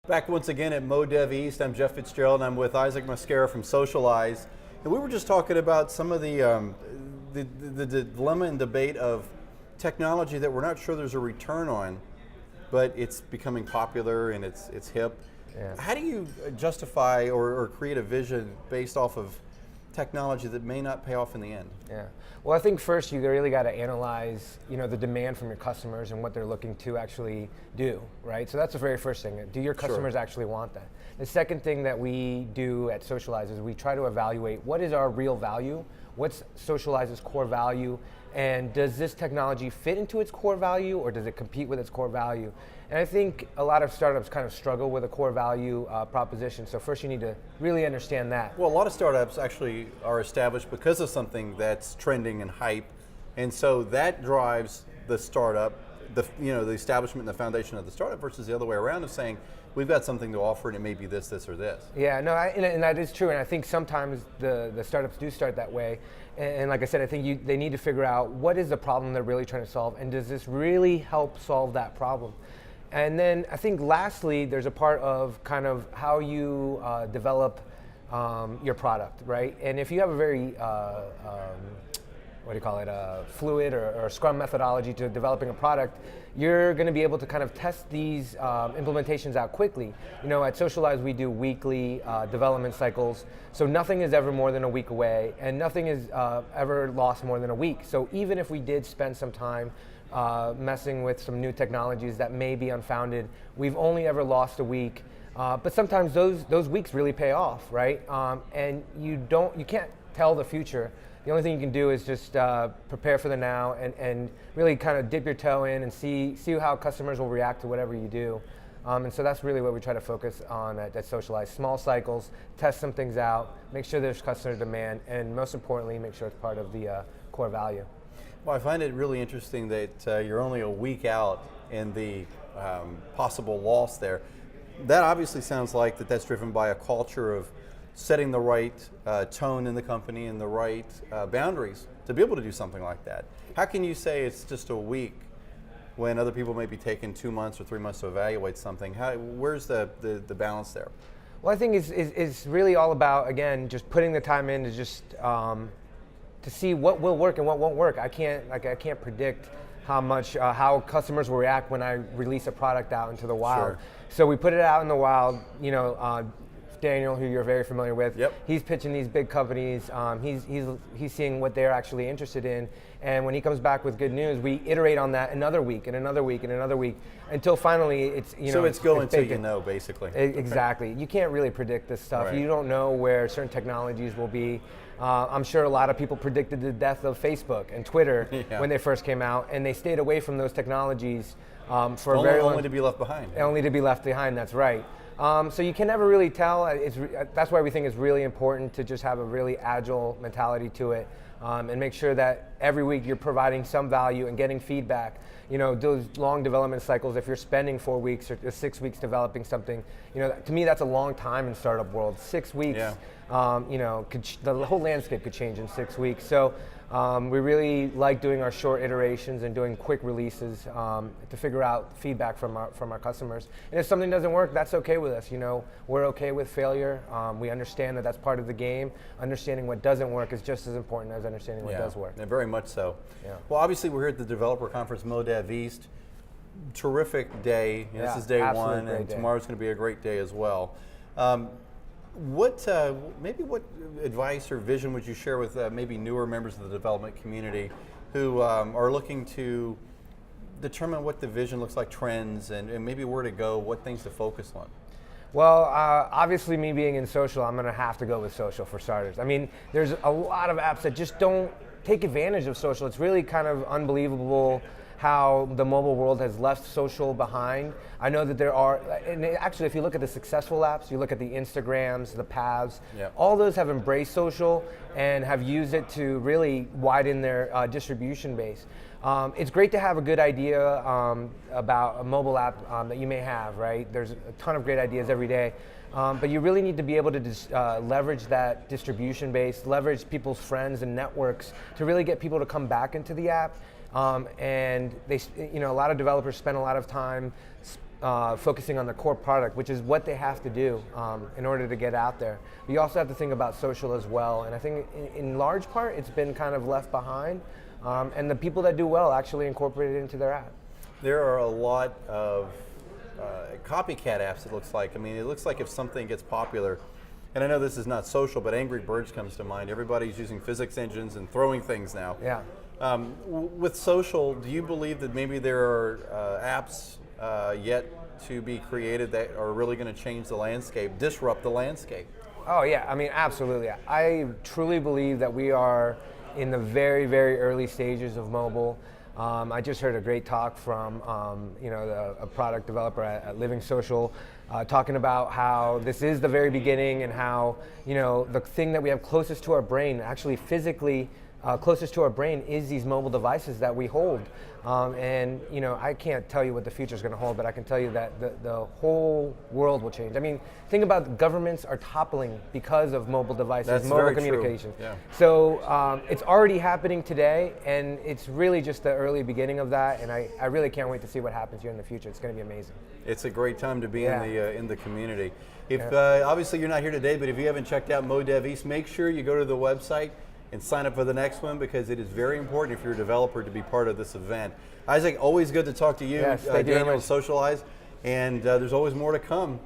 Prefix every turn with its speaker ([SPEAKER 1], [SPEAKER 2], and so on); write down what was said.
[SPEAKER 1] Back once again at MoDev East. I'm Jeff Fitzgerald, and I'm with Isaac Mascara from Socialize. And we were just talking about some of the dilemma and debate of technology that we're not sure there's a return on, but it's becoming popular and it's hip.
[SPEAKER 2] Yeah.
[SPEAKER 1] How do you justify or create a vision based off of technology that may not pay off in the end?
[SPEAKER 2] Yeah. Well, I think first you really got to analyze, the demand from your customers and what they're looking to actually do, right? So that's the very first thing. Do your customers actually want that? The second thing that we do at Socialize is we try to evaluate what is our real value, what's Socialize's core value, and does this technology fit into its core value or does it compete with its core value? And I think a lot of startups kind of struggle with a core value proposition. So first you need to really understand that.
[SPEAKER 1] Well, a lot of startups actually are established because of something that's trending and hype, and so that drives the startup, the establishment and the foundation of the startup versus the other way around of saying, we've got something to offer and it may be this, or this.
[SPEAKER 2] Yeah, no, and that is true, and I think sometimes the startups do start that way. And like I said, I think they need to figure out what is the problem they're really trying to solve, and does this really help solve that problem? And then I think lastly, there's a part of kind of how you develop your product, right? And if you have a very, fluid or Scrum methodology to developing a product, you're going to be able to kind of test these implementations out quickly. At Socialize we do weekly development cycles, so nothing is ever more than a week away, and nothing is ever lost more than a week. So even if we did spend some time messing with some new technologies that may be unfounded, we've only ever lost a week. But sometimes those weeks really pay off, right? And you can't tell the future. The only thing you can do is just prepare for the now and really kind of dip your toe in and see how customers will react to whatever you do. And so that's really what we try to focus on at Socialize. Small cycles, test some things out, make sure there's customer demand, and most importantly, make sure it's part of the core value.
[SPEAKER 1] Well, I find it really interesting that you're only a week out in the possible loss there. That obviously sounds like that's driven by a culture of setting the right tone in the company and the right boundaries to be able to do something like that. How can you say it's just a week when other people may be taking 2 months or 3 months to evaluate something? Where's the balance there?
[SPEAKER 2] Well, I think it's really all about, again, just putting the time in to just to see what will work and what won't work. I can't predict how customers will react when I release a product out into the wild.
[SPEAKER 1] Sure.
[SPEAKER 2] So we put it out in the wild. Daniel, who you're very familiar with,
[SPEAKER 1] Yep.
[SPEAKER 2] He's pitching these big companies. He's seeing what they're actually interested in, and when he comes back with good news, we iterate on that another week and another week and another week until finally it's
[SPEAKER 1] So it's go until you know, basically.
[SPEAKER 2] Exactly. You can't really predict this stuff.
[SPEAKER 1] Right.
[SPEAKER 2] You don't know where certain technologies will be. I'm sure a lot of people predicted the death of Facebook and Twitter when they first came out, and they stayed away from those technologies for a very long time.
[SPEAKER 1] Only to be left behind.
[SPEAKER 2] Only to be left behind, that's right. So you can never really tell. That's why we think it's really important to just have a really agile mentality to it, and make sure that every week you're providing some value and getting feedback. Those long development cycles, if you're spending 4 weeks or 6 weeks developing something, to me that's a long time in startup world. 6 weeks, the whole landscape could change in 6 weeks. So we really like doing our short iterations and doing quick releases to figure out feedback from our customers. And if something doesn't work, that's okay with us. We're okay with failure. We understand that that's part of the game. Understanding what doesn't work is just as important as understanding what does work.
[SPEAKER 1] Yeah, very much so.
[SPEAKER 2] Yeah.
[SPEAKER 1] Well, obviously we're here at the developer conference, MoDev East. Terrific day. This is day one, and tomorrow's going to be a great day as well. What advice or vision would you share with maybe newer members of the development community who are looking to determine what the vision looks like, trends, and maybe where to go, what things to focus on?
[SPEAKER 2] Well, obviously me being in social, I'm going to have to go with social for starters. I mean, there's a lot of apps that just don't take advantage of social. It's really kind of unbelievable how the mobile world has left social behind. I know that there are, and actually if you look at the successful apps, you look at the Instagrams, the Paths, all those have embraced social and have used it to really widen their distribution base. It's great to have a good idea about a mobile app that you may have, right? There's a ton of great ideas every day. But you really need to be able to leverage that distribution base, leverage people's friends and networks to really get people to come back into the app. And they, a lot of developers spend a lot of time focusing on the core product, which is what they have to do in order to get out there. But you also have to think about social as well, and I think in large part it's been kind of left behind, and the people that do well actually incorporate it into their app.
[SPEAKER 1] There are a lot of copycat apps, it looks like. I mean, it looks like if something gets popular, and I know this is not social, but Angry Birds comes to mind. Everybody's using physics engines and throwing things now.
[SPEAKER 2] Yeah.
[SPEAKER 1] With social, do you believe that maybe there are apps yet to be created that are really going to change the landscape, disrupt the landscape?
[SPEAKER 2] Oh yeah, I mean, absolutely. I truly believe that we are in the very, very early stages of mobile. I just heard a great talk from a product developer at Living Social, talking about how this is the very beginning and how the thing that we have closest to our brain, actually physically closest to our brain, is these mobile devices that we hold. And I can't tell you what the future is going to hold, but I can tell you that the whole world will change. I mean, think about governments are toppling because of mobile devices,
[SPEAKER 1] That's
[SPEAKER 2] mobile
[SPEAKER 1] very
[SPEAKER 2] communication.
[SPEAKER 1] true. Yeah.
[SPEAKER 2] So it's already happening today, and it's really just the early beginning of that. And I really can't wait to see what happens here in the future. It's going to be amazing.
[SPEAKER 1] It's a great time to be in the community. If
[SPEAKER 2] Yeah.
[SPEAKER 1] obviously you're not here today, but if you haven't checked out MoDev East, make sure you go to the website and sign up for the next one, because it is very important if you're a developer to be part of this event. Isaac, always good to talk to you.
[SPEAKER 2] Yes, thank you very
[SPEAKER 1] Daniel,
[SPEAKER 2] much.
[SPEAKER 1] Socialize, and there's always more to come.